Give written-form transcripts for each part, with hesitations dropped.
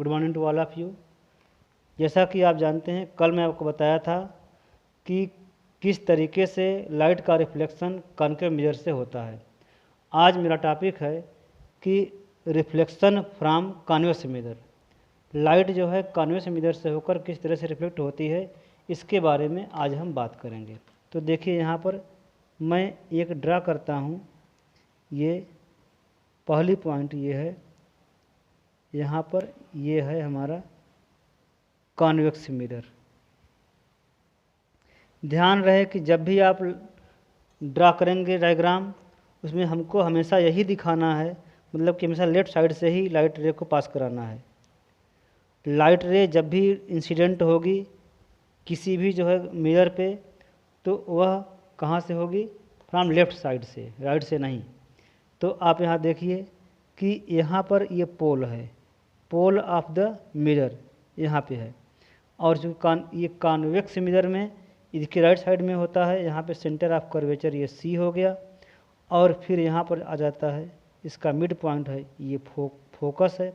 Good morning to all of you. जैसा कि आप जानते हैं, कल मैं आपको बताया था कि किस तरीके से लाइट का रिफ्लेक्शन कॉन्केव मिरर से होता है। आज मेरा टॉपिक है कि reflection from convex mirror. Light जो है कॉन्वेक्स मिरर से होकर किस तरह से रिफ्लेक्ट होती है, इसके बारे में आज हम बात करेंगे। तो देखिए, यहाँ पर मैं एक ड्रा करता हूँ। ये पहली पॉइंट ये है, यहाँ पर ये है हमारा कॉन्वेक्स मिरर। ध्यान रहे कि जब भी आप ड्रा करेंगे डायग्राम, उसमें हमको हमेशा यही दिखाना है, मतलब कि हमेशा लेफ्ट साइड से ही लाइट रे को पास कराना है। लाइट रे जब भी इंसिडेंट होगी किसी भी जो है मिरर पे, तो वह कहाँ से होगी? फ्रॉम लेफ्ट साइड से, राइट से नहीं। तो आप यहाँ देखिए कि यहाँ पर ये पोल है, पोल ऑफ द मिरर यहाँ पे है। और जो ये कॉन्वेक्स मिरर में इसके राइट साइड में होता है, यहाँ पे सेंटर ऑफ कर्वेचर ये सी हो गया। और फिर यहाँ पर आ जाता है, इसका मिड पॉइंट है, ये फोकस है,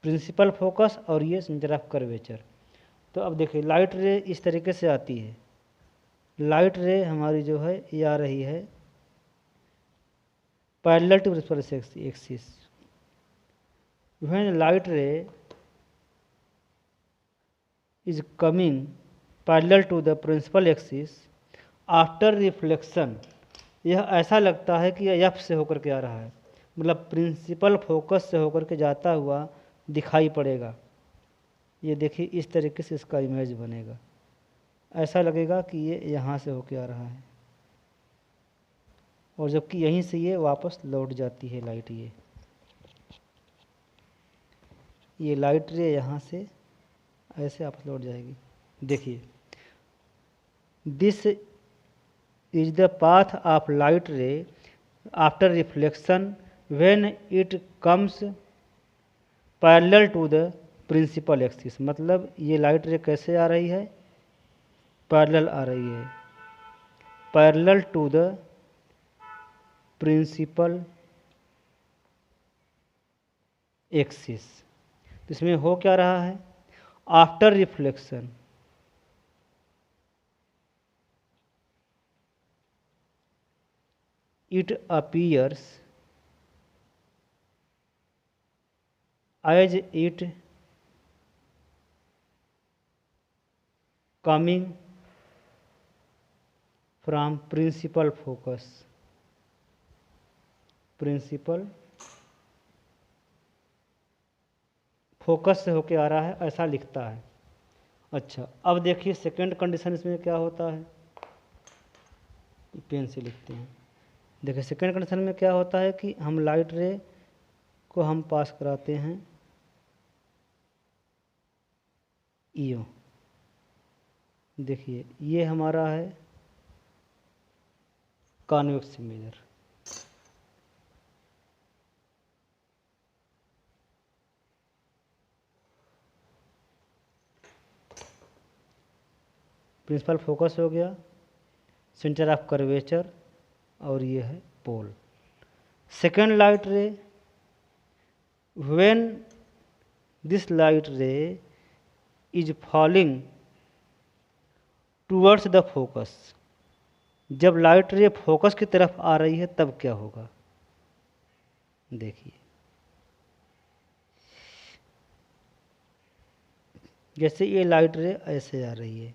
प्रिंसिपल फोकस, और ये सेंटर ऑफ कर्वेचर। तो अब देखिए लाइट रे इस तरीके से आती है। लाइट रे हमारी जो है ये आ रही है parallel to principal axis. When light ray is coming parallel to the principal axis after reflection, यह ऐसा लगता है कि यह एफ से होकर के आ रहा है, मतलब प्रिंसिपल फोकस से होकर के जाता हुआ दिखाई पड़ेगा। ये देखिए इस तरीके से इसका इमेज बनेगा, ऐसा लगेगा कि ये यहाँ से होकर आ रहा है, और जबकि यहीं से ये वापस लौट जाती है लाइट। ये लाइट रे यहाँ से ऐसे वापस लौट जाएगी। देखिए, this is the path of light ray after reflection when it comes parallel to the principal axis. मतलब ये लाइट रे कैसे आ रही है? पैरेलल आ रही है, parallel to the principal axis. इसमें हो क्या रहा है? After reflection it appears as it coming from principal focus, principal focus से होके आ रहा है, ऐसा लिखता है। अच्छा, अब देखिए सेकंड कंडीशन इसमें क्या होता है, पेन से लिखते हैं। देखिए सेकंड कंडीशन में क्या होता है कि हम लाइट रे को हम पास कराते हैं ईओ। देखिए ये हमारा है कॉन्वेक्स मिरर। प्रिंसिपल फोकस हो गया, सेंटर ऑफ कर्वेचर, और ये है pole. Second light ray, when this light ray is falling towards the focus, जब लाइट रे फोकस की तरफ आ रही है तब क्या होगा? देखिए जैसे ये लाइट रे ऐसे आ रही है,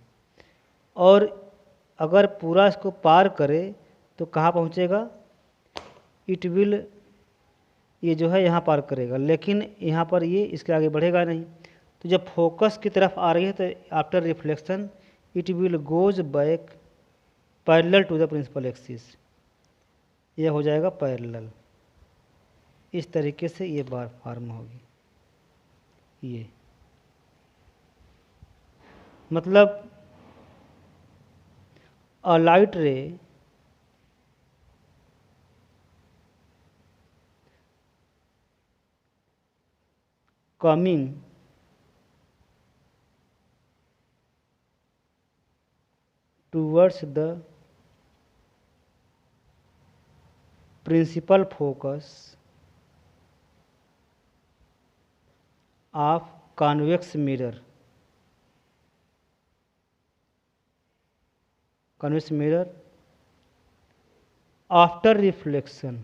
और अगर पूरा इसको पार करे तो कहाँ पहुँचेगा? इट विल, ये जो है यहाँ पार करेगा, लेकिन यहाँ पर ये इसके आगे बढ़ेगा नहीं। तो जब फोकस की तरफ आ रही है तो after reflection it will goes back parallel to the principal axis, यह हो जाएगा पैरेलल। इस तरीके से ये बार फॉर्म होगी। ये मतलब a light ray coming towards the principal focus of convex mirror, convex mirror after reflection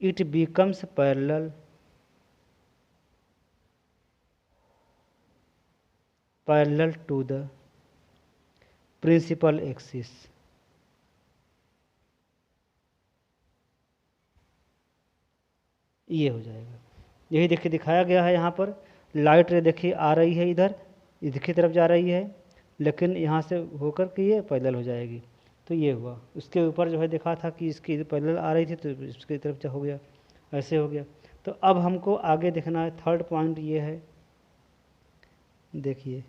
it becomes parallel to the principal axis। ये हो जाएगा, यही देखिए दिखाया गया है यहाँ पर। लाइट रे देखिए आ रही है इधर, इधर की तरफ जा रही है, लेकिन यहाँ से होकर के ये पैरेलल हो जाएगी। तो ये हुआ, उसके ऊपर जो है देखा था कि इसकी पैरेलल आ रही थी तो इसकी तरफ हो गया, ऐसे हो गया। तो अब हमको आगे देखना है, थर्ड पॉइंट ये है, देखिए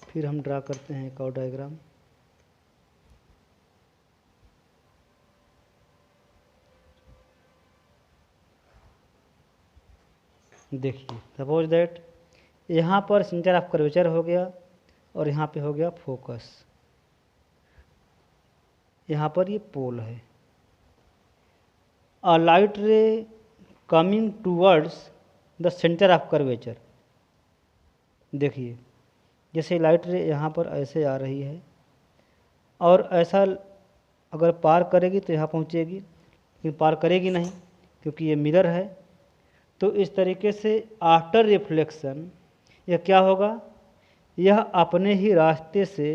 फिर हम ड्रा करते हैं एक और डायग्राम। देखिए सपोज दैट यहाँ पर सेंटर ऑफ कर्वेचर हो गया और यहाँ पे हो गया फोकस, यहाँ पर ये पोल है। A light ray coming towards the centre of curvature, देखिए जैसे लाइट रे यहाँ पर ऐसे आ रही है और ऐसा अगर पार करेगी तो यहाँ पहुँचेगी, लेकिन पार करेगी नहीं क्योंकि ये मिरर है। तो इस तरीके से आफ्टर रिफ्लेक्शन यह क्या होगा, यह अपने ही रास्ते से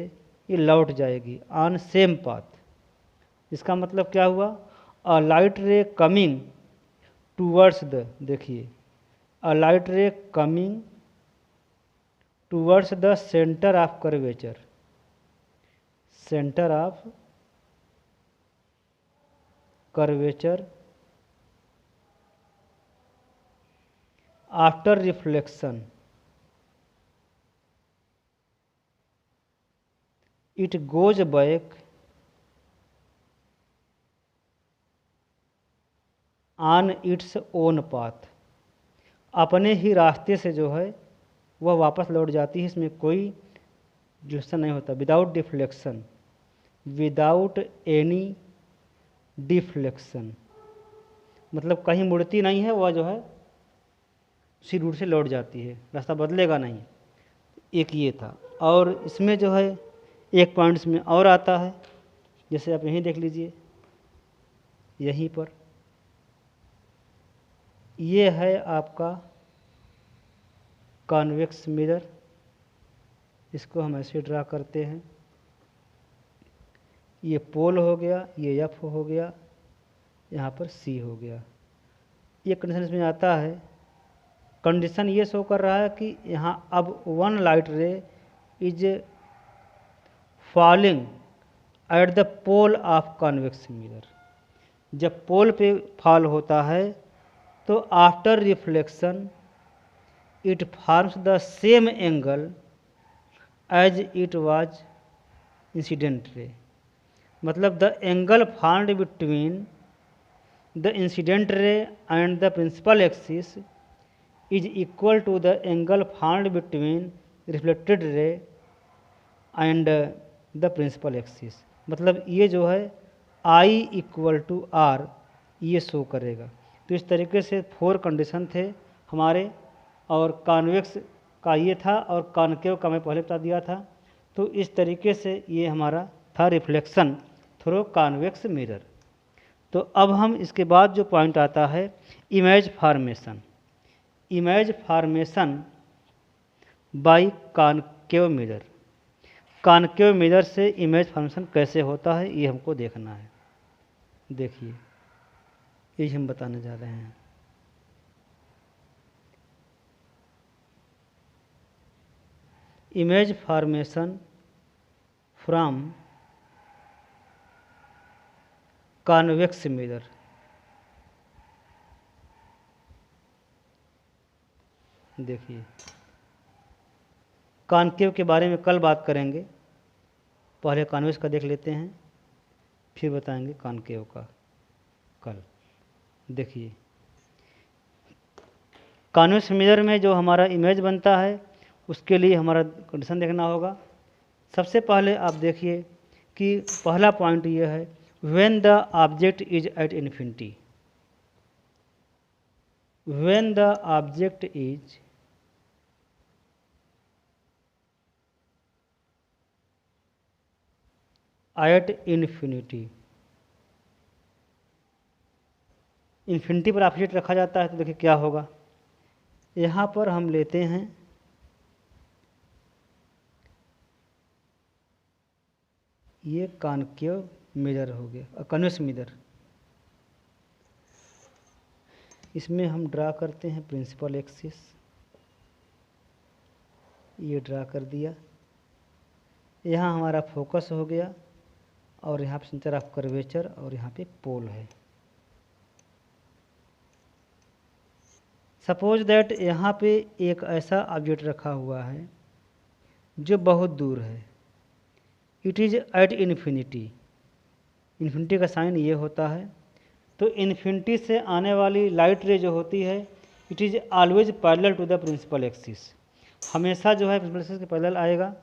ये लौट जाएगी ऑन सेम पाथ। इसका मतलब क्या हुआ, a light ray coming towards the, देखिए a light ray coming towards the centre of curvature, centre of curvature after reflection it goes back on its own path, अपने ही रास्ते से जो है वह वापस लौट जाती है, इसमें कोई डिफ्लेक्शन नहीं होता। Without deflection, without any deflection, मतलब कहीं मुड़ती नहीं है, वह जो है उसी रूट से लौट जाती है, रास्ता बदलेगा नहीं। एक ये था। और इसमें जो है एक पॉइंट इसमें और आता है, जैसे आप यहीं देख लीजिए, यहीं पर ये है आपका कॉन्वेक्स मिरर, इसको हम ऐसे ड्रा करते हैं। ये पोल हो गया, ये एफ हो गया, यहाँ पर सी हो गया। ये कंडीशन इसमें आता है, कंडीशन ये शो कर रहा है कि यहाँ अब one light ray is falling at the pole of convex mirror. जब पोल पे फॉल होता है तो after reflection it forms the same angle as it was incident ray, मतलब the angle found between the incident ray and the principal axis is equal to the angle found between reflected ray and the principal axis. मतलब ये जो है i equal to r ये show करेगा। तो इस तरीके से 4 कंडीशन थे हमारे, और कॉन्वेक्स का ये था और कॉनकेव का मैं पहले बता दिया था। तो इस तरीके से ये हमारा था रिफ्लेक्शन थ्रू कॉन्वेक्स मिरर। तो अब हम इसके बाद जो पॉइंट आता है image formation, image formation by concave mirror. Concave mirror से इमेज फॉर्मेशन कैसे होता है ये हमको देखना है। देखिए यही हम बताने जा रहे हैं। Image formation from convex mirror. देखिए कॉनकेव के बारे में कल बात करेंगे, पहले कॉन्वेक्स का देख लेते हैं, फिर बताएंगे कॉनकेव का कल। देखिए कॉन्वेक्स मिरर में जो हमारा इमेज बनता है उसके लिए हमारा कंडीशन देखना होगा। सबसे पहले आप देखिए कि पहला पॉइंट ये है, when the object is at infinity. When the object is at infinity, infinity पर ऑब्जेक्ट रखा जाता है तो देखिए क्या होगा। यहाँ पर हम लेते हैं ये कॉन्केव मिरर हो गया, कॉन्वेक्स मिरर। इसमें हम ड्रा करते हैं प्रिंसिपल एक्सिस, ये ड्रा कर दिया। यहाँ हमारा फोकस हो गया और यहाँ पे सेंटर ऑफ कर्वेचर और यहाँ पे पोल है। सपोज दैट यहाँ पे एक ऐसा ऑब्जेक्ट रखा हुआ है जो बहुत दूर है, it is at infinity. Infinity का साइन ये होता है, तो इन्फिनिटी से आने वाली लाइट रे जो होती है it is always parallel to the principal axis, हमेशा जो है प्रिंसिपल एक्सिस के पैरेलल आएगा।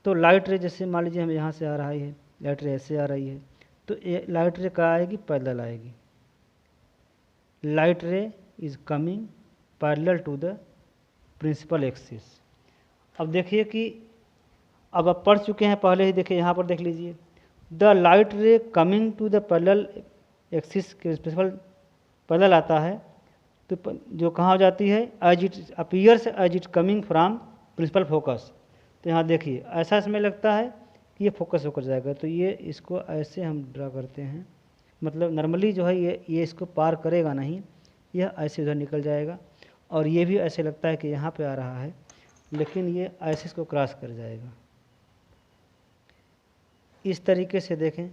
तो लाइट रे जैसे मान लीजिए हम यहाँ से आ रहा है, लाइट रे ऐसे आ रही है, तो ये लाइट रे कहाँ आएगी, पैरेलल आएगी। Light ray is coming parallel to the principal axis. अब देखिए कि अब आप पढ़ चुके हैं पहले ही, देखिए यहाँ पर देख लीजिए, the light ray coming to the parallel axis के प्रिंसिपल पैरेलल आता है तो जो कहाँ हो जाती है, as it appears as it coming from principal focus. तो यहाँ देखिए ऐसा इसमें लगता है कि ये फोकस होकर जाएगा, तो ये इसको ऐसे हम ड्रा करते हैं, मतलब नॉर्मली जो है ये इसको पार करेगा नहीं, यह ऐसे उधर निकल जाएगा। और ये भी ऐसे लगता है कि यहाँ पे आ रहा है, लेकिन ये ऐसे इसको क्रॉस कर जाएगा। इस तरीके से देखें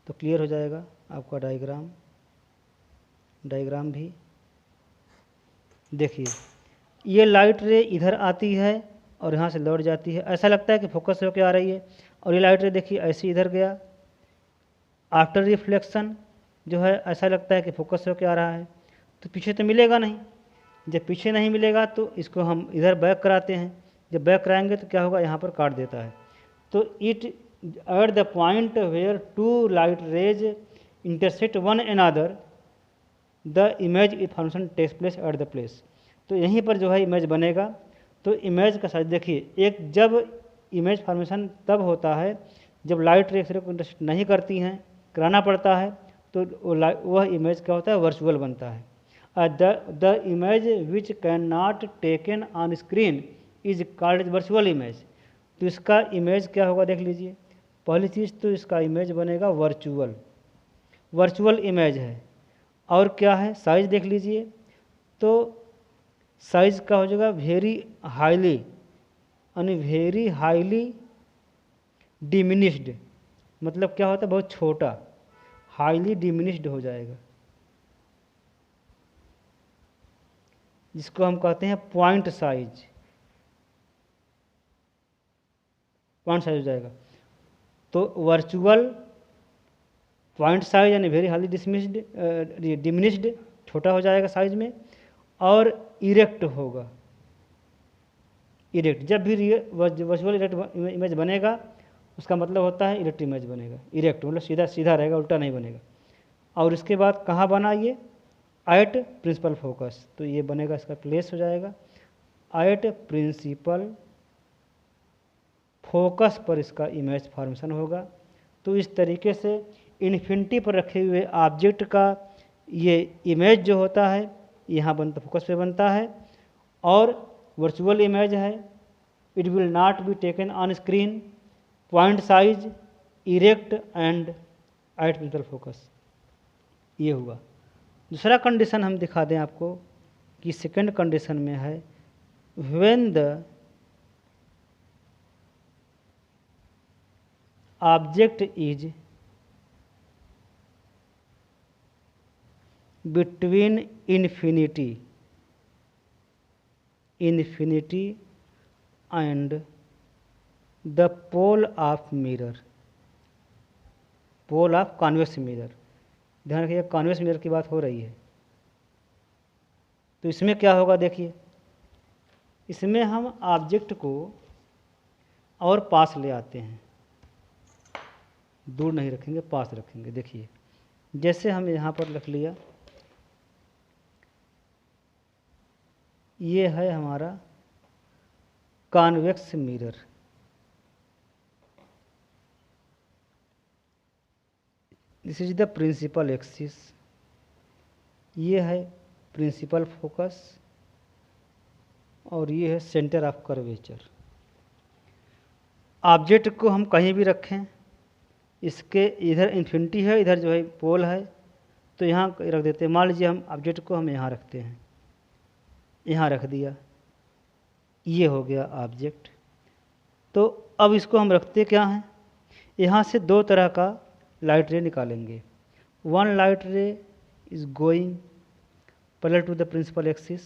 तो क्लियर हो जाएगा आपका डायग्राम भी। देखिए ये लाइट रे इधर आती है और यहाँ से लौट जाती है, ऐसा लगता है कि फोकस होकर आ रही है। और ये लाइट रे देखिए ऐसे इधर गया, आफ्टर रिफ्लेक्शन जो है ऐसा लगता है कि फोकस होकर आ रहा है, तो पीछे तो मिलेगा नहीं। जब पीछे नहीं मिलेगा तो इसको हम इधर बैक कराते हैं, जब बैक कराएंगे तो क्या होगा, यहाँ पर काट देता है। तो it at the point where two light rays intersect one another the image formation takes place at the place. तो यहीं पर जो है इमेज बनेगा। तो इमेज का साइज देखिए, एक जब इमेज फॉर्मेशन तब होता है जब लाइट रे एक दूसरे को इंटरसेक्ट नहीं करती हैं, कराना पड़ता है, तो वह इमेज क्या होता है, वर्चुअल बनता है। The image which can not taken on screen is called virtual image. तो इसका इमेज क्या होगा देख लीजिए, पहली चीज़ तो इसका इमेज बनेगा वर्चुअल इमेज है। और क्या है, साइज देख लीजिए, तो साइज का हो जाएगा वेरी हाईली डिमिनिश्ड, मतलब क्या होता है, बहुत छोटा, हाईली डिमिनिश्ड हो जाएगा, जिसको हम कहते हैं पॉइंट साइज हो जाएगा। तो वर्चुअल पॉइंट साइज यानी वेरी हाईली डिमिनिश्ड, छोटा हो जाएगा साइज में, और इरेक्ट होगा। इरेक्ट, जब भी वर्चुअल इरेक्ट इमेज बनेगा उसका मतलब होता है इरेक्ट इमेज बनेगा। इरेक्ट मतलब सीधा सीधा रहेगा, उल्टा नहीं बनेगा। और इसके बाद कहाँ बना ये, एट प्रिंसिपल फोकस, तो ये बनेगा, इसका प्लेस हो जाएगा एट प्रिंसिपल फोकस पर इसका इमेज फॉर्मेशन होगा। तो इस तरीके से इन्फिनिटी पर रखे हुए ऑब्जेक्ट का ये इमेज जो होता है यहाँ बनता, फोकस पे बनता है, और वर्चुअल इमेज है, it will not be taken on screen, point size, erect and at principal focus. ये हुआ। दूसरा कंडीशन हम दिखा दें आपको कि सेकंड कंडीशन में है, when the object is between infinity and the pole of mirror, pole of convex mirror. ध्यान रखिए कॉन्वेक्स मिरर की बात हो रही है। तो इसमें क्या होगा देखिए, इसमें हम ऑब्जेक्ट को और पास ले आते हैं, दूर नहीं रखेंगे, पास रखेंगे। देखिए जैसे हम यहाँ पर लिख लिया, ये है हमारा convex mirror. This is the principal axis, ये है प्रिंसिपल फोकस और ये है सेंटर ऑफ कर्वेचर। ऑब्जेक्ट को हम कहीं भी रखें, इसके इधर इन्फिनिटी है, इधर जो है पोल है, तो यहाँ रख देते हैं। मान लीजिए हम ऑब्जेक्ट को हम यहाँ रखते हैं, यहाँ रख दिया, ये हो गया ऑब्जेक्ट। तो अब इसको हम रखते क्या हैं, यहाँ से दो तरह का लाइट रे निकालेंगे। One light ray is going parallel to the principal axis,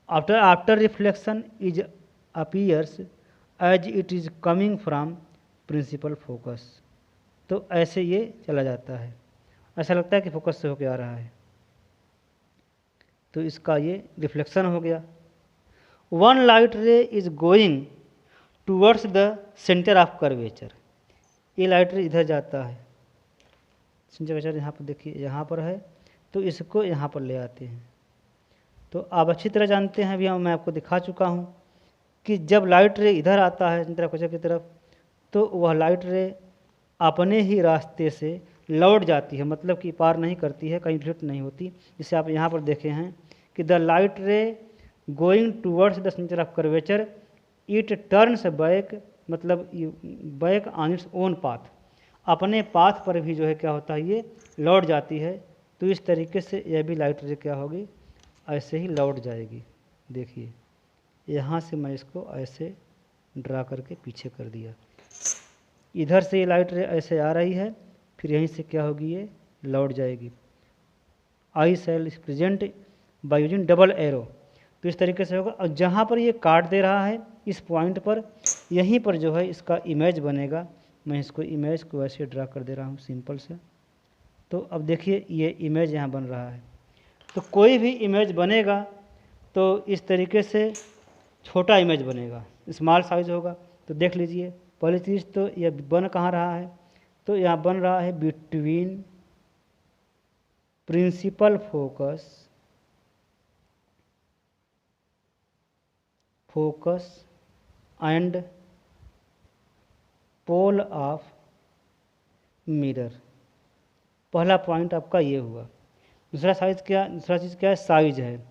after reflection is appears as it is coming from principal focus. तो ऐसे ये चला जाता है, ऐसा लगता है कि फोकस से होकर आ रहा है, तो इसका ये रिफ्लेक्शन हो गया। One light ray is going towards the centre of curvature, ये लाइट रे इधर जाता है, सेंटर यहाँ पर देखिए, यहाँ पर है, तो इसको यहाँ पर ले आते हैं। तो आप अच्छी तरह जानते हैं, अभी मैं आपको दिखा चुका हूँ कि जब लाइट रे इधर आता है सेंटर ऑफ कर्वेचर की तरफ, तो वह लाइट रे अपने ही रास्ते से लौट जाती है, मतलब कि पार नहीं करती है, कहीं रिफ्लेक्ट नहीं होती। जिसे आप यहाँ पर देखे हैं कि the light ray going towards the centre of curvature it turns back, मतलब back on its own path, अपने पाथ पर भी जो है क्या होता है, ये लौट जाती है। तो इस तरीके से यह भी लाइट रे क्या होगी, ऐसे ही लौट जाएगी। देखिए यहाँ से मैं इसको ऐसे ड्रा करके पीछे कर दिया, इधर से ये लाइट रे ऐसे आ रही है, फिर यहीं से क्या होगी, ये लौट जाएगी। I sell is present by using double arrow, तो इस तरीके से होगा। और जहाँ पर ये काट दे रहा है इस पॉइंट पर, यहीं पर जो है इसका इमेज बनेगा। मैं इसको इमेज को ऐसे ड्रा कर दे रहा हूँ सिंपल से। तो अब देखिए ये इमेज यहाँ बन रहा है। तो कोई भी इमेज बनेगा तो इस तरीके से छोटा इमेज बनेगा, स्मॉल साइज होगा। तो देख लीजिए, पहली चीज़ तो यह बन कहाँ रहा है, तो यहाँ बन रहा है between principal focus and pole of mirror. पहला पॉइंट आपका ये हुआ। दूसरा चीज़ क्या है, साइज है,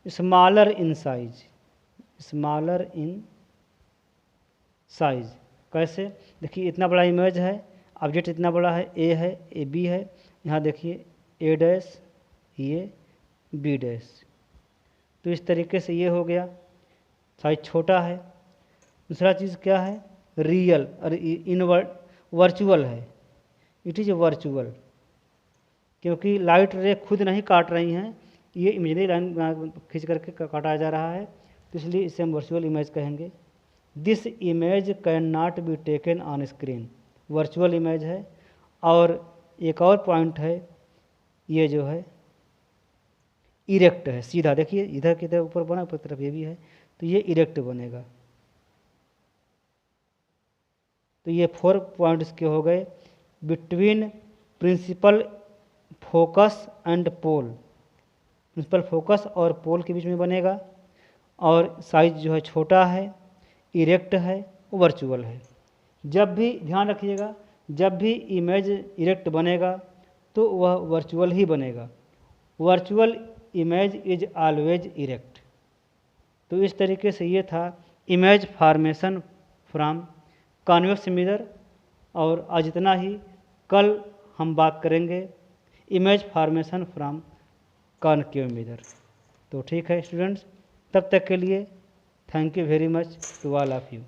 smaller in size, smaller in size. कैसे, देखिए इतना बड़ा इमेज है, ऑब्जेक्ट इतना बड़ा है, ए है, ए बी है, यहाँ देखिए ए डैश, ये बी डैश। तो इस तरीके से ये हो गया, साइज छोटा है। दूसरा चीज़ क्या है, रियल और इन वर्चुअल है, इट इज़ वर्चुअल, क्योंकि लाइट रे खुद नहीं काट रही हैं, ये इमेजनरी लाइन खींच करके काटा जा रहा है, तो इसलिए इसे हम वर्चुअल इमेज कहेंगे। This image can not be taken on screen, virtual image है। और एक और पॉइंट है, ये जो है इरेक्ट है, सीधा। देखिए इधर की तरफ ऊपर बना, ऊपर तरफ ये भी है, तो ये इरेक्ट बनेगा। तो ये 4 पॉइंट्स के हो गए, between principal focus and pole, principal focus और पोल के बीच में बनेगा। और साइज जो है छोटा है, इरेक्ट है, वर्चुअल है। जब भी ध्यान रखिएगा, जब भी इमेज इरेक्ट बनेगा तो वह वर्चुअल ही बनेगा, virtual image is always erect. तो इस तरीके से ये था image formation from convex mirror. और आज इतना ही, कल हम बात करेंगे image formation from concave mirror. तो ठीक है स्टूडेंट्स, तब तक के लिए thank you very much to all of you.